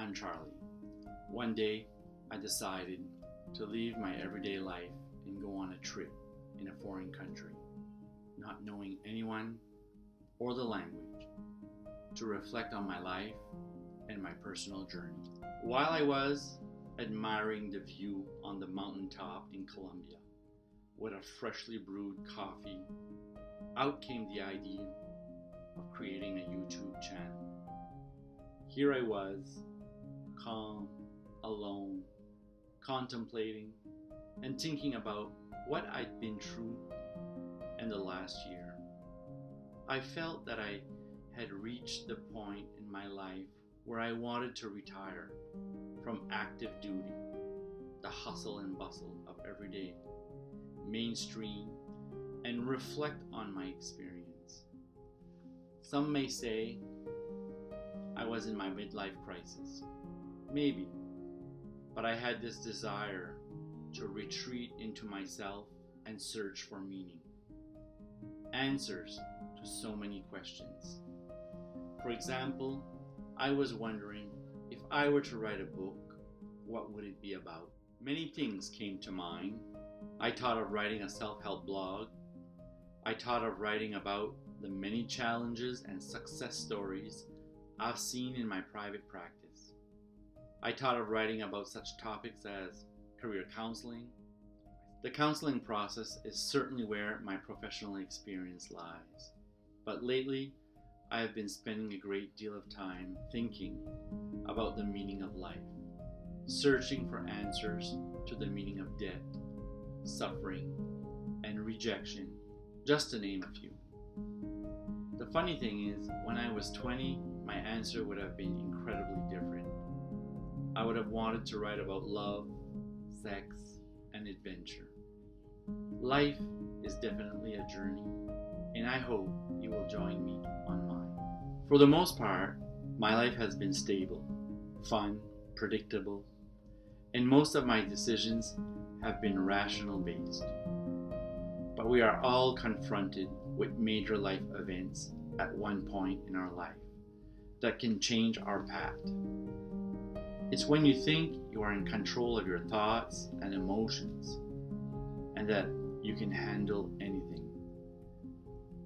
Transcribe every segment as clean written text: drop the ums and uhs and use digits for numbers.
I'm Charlie. One day, I decided to leave my everyday life and go on a trip in a foreign country, not knowing anyone or the language, to reflect on my life and my personal journey. While I was admiring the view on the mountaintop in Colombia with a freshly brewed coffee, out came the idea of creating a YouTube channel. Here I was, calm, alone, contemplating and thinking about what I'd been through in the last year. I felt that I had reached the point in my life where I wanted to retire from active duty, the hustle and bustle of everyday, mainstream, and reflect on my experience. Some may say I was in my midlife crisis. Maybe, but I had this desire to retreat into myself and search for meaning, answers to so many questions. For example, I was wondering if I were to write a book, what would it be about? Many things came to mind. I thought of writing a self-help blog. I thought of writing about the many challenges and success stories I've seen in my private practice. I thought of writing about such topics as career counseling. The counseling process is certainly where my professional experience lies. But lately, I have been spending a great deal of time thinking about the meaning of life, searching for answers to the meaning of death, suffering, and rejection, just to name a few. The funny thing is, when I was 20, my answer would have been incredibly different. I would have wanted to write about love, sex, and adventure. Life is definitely a journey, and I hope you will join me on mine. For the most part, my life has been stable, fun, predictable, and most of my decisions have been rational based. But we are all confronted with major life events at one point in our life that can change our path. It's when you think you are in control of your thoughts and emotions and that you can handle anything.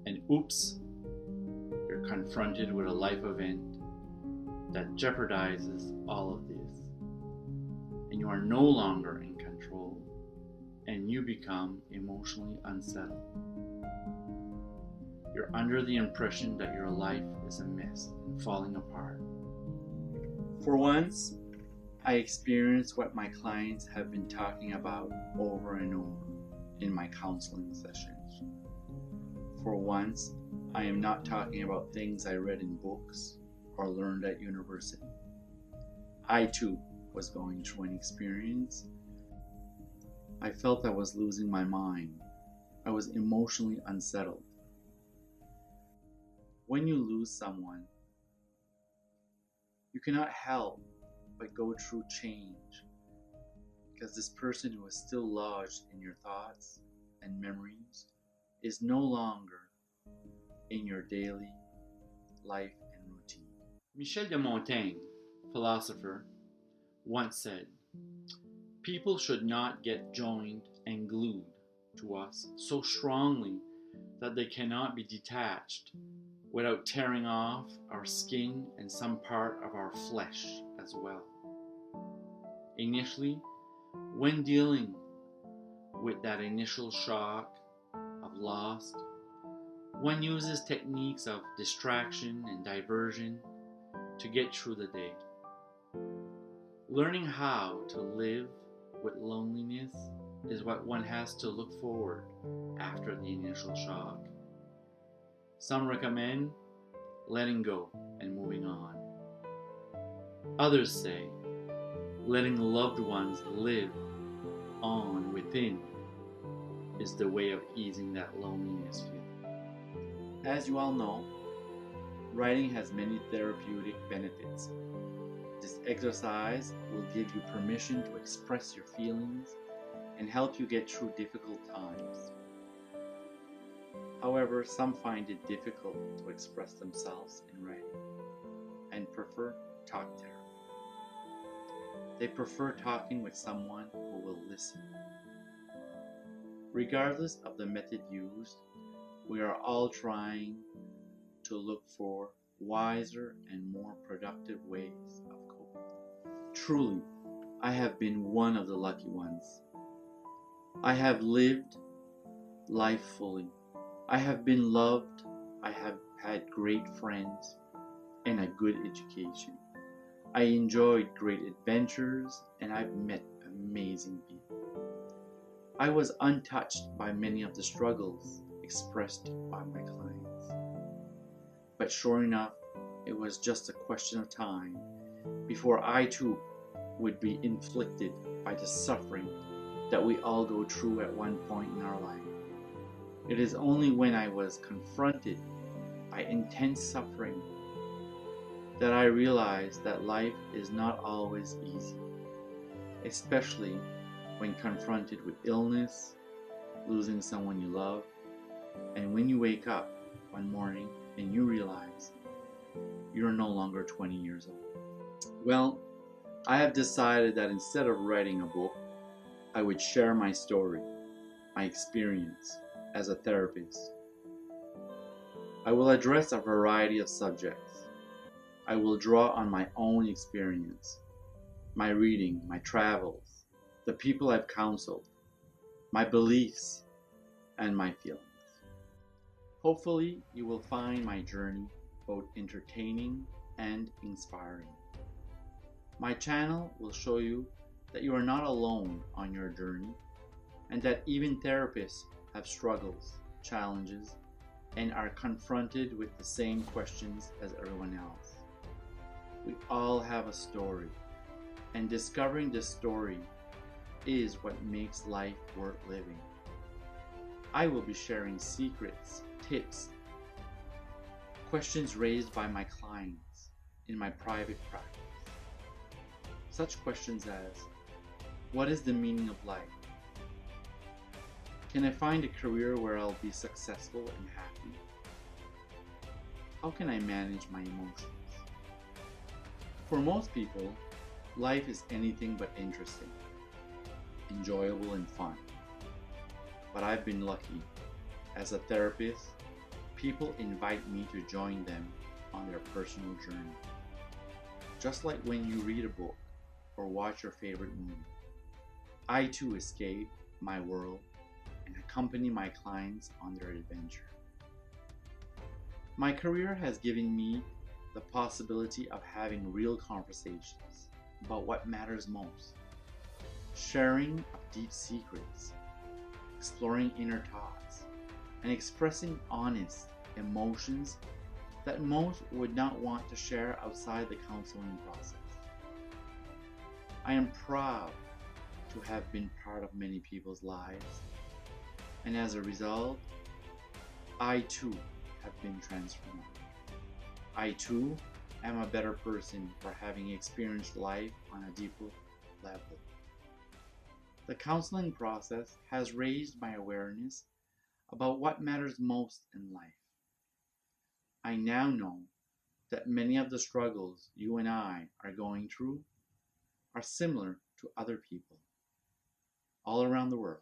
And oops, you're confronted with a life event that jeopardizes all of this. And you are no longer in control and you become emotionally unsettled. You're under the impression that your life is a mess and falling apart. For once, I experienced what my clients have been talking about over and over in my counseling sessions. For once, I am not talking about things I read in books or learned at university. I too was going through an experience. I felt I was losing my mind. I was emotionally unsettled. When you lose someone, you cannot help but go through change, because this person who is still lodged in your thoughts and memories is no longer in your daily life and routine. Michel de Montaigne, philosopher, once said, "People should not get joined and glued to us so strongly that they cannot be detached without tearing off our skin and some part of our flesh as well." Initially, when dealing with that initial shock of loss, one uses techniques of distraction and diversion to get through the day. Learning how to live with loneliness is what one has to look forward after the initial shock. Some recommend letting go and moving on. Others say letting loved ones live on within is the way of easing that loneliness feeling. As you all know, writing has many therapeutic benefits. This exercise will give you permission to express your feelings and help you get through difficult times. However, some find it difficult to express themselves in writing and prefer talk therapy. They prefer talking with someone who will listen. Regardless of the method used, we are all trying to look for wiser and more productive ways of coping. Truly, I have been one of the lucky ones. I have lived life fully. I have been loved. I have had great friends and a good education. I enjoyed great adventures and I've met amazing people. I was untouched by many of the struggles expressed by my clients. But sure enough, it was just a question of time before I too would be inflicted by the suffering that we all go through at one point in our life. It is only when I was confronted by intense suffering that I realized that life is not always easy, especially when confronted with illness, losing someone you love, and when you wake up one morning and you realize you're no longer 20 years old. Well, I have decided that instead of writing a book, I would share my story, my experience as a therapist. I will address a variety of subjects. I will draw on my own experience, my reading, my travels, the people I've counseled, my beliefs, and my feelings. Hopefully, you will find my journey both entertaining and inspiring. My channel will show you that you are not alone on your journey and that even therapists have struggles, challenges, and are confronted with the same questions as everyone else. We all have a story, and discovering this story is what makes life worth living. I will be sharing secrets, tips, questions raised by my clients in my private practice. Such questions as, what is the meaning of life? Can I find a career where I'll be successful and happy? How can I manage my emotions? For most people, life is anything but interesting, enjoyable and fun. But I've been lucky. As a therapist, people invite me to join them on their personal journey. Just like when you read a book or watch your favorite movie, I too escape my world and accompany my clients on their adventure. My career has given me the possibility of having real conversations about what matters most, sharing of deep secrets, exploring inner thoughts, and expressing honest emotions that most would not want to share outside the counseling process. I am proud to have been part of many people's lives, and as a result, I too have been transformed. I too am a better person for having experienced life on a deeper level. The counseling process has raised my awareness about what matters most in life. I now know that many of the struggles you and I are going through are similar to other people all around the world.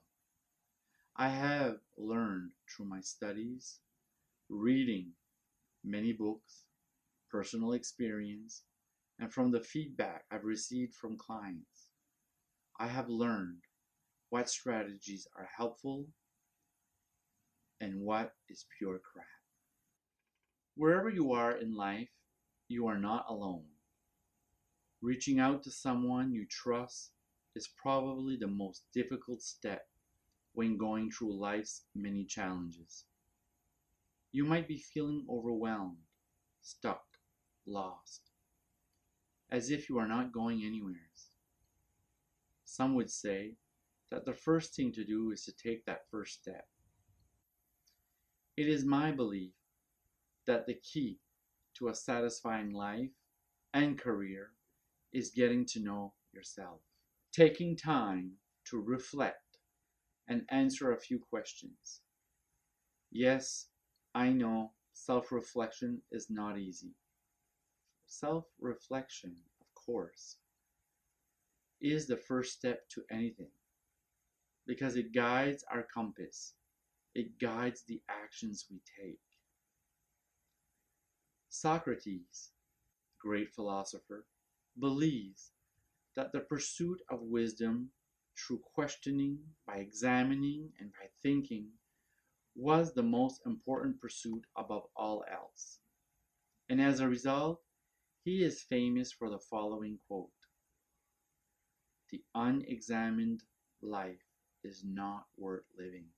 I have learned through my studies, reading many books, personal experience, and from the feedback I've received from clients. I have learned what strategies are helpful and what is pure crap. Wherever you are in life, you are not alone. Reaching out to someone you trust is probably the most difficult step when going through life's many challenges. You might be feeling overwhelmed, stuck, lost, as if you are not going anywhere. Some would say that the first thing to do is to take that first step. It is my belief that the key to a satisfying life and career is getting to know yourself. Taking time to reflect and answer a few questions. Yes, I know self-reflection is not easy. Self-reflection, of course, is the first step to anything because it guides our compass, it guides the actions we take. Socrates, great philosopher, believes that the pursuit of wisdom through questioning, by examining, and by thinking was the most important pursuit above all else. And as a result, he is famous for the following quote: "The unexamined life is not worth living."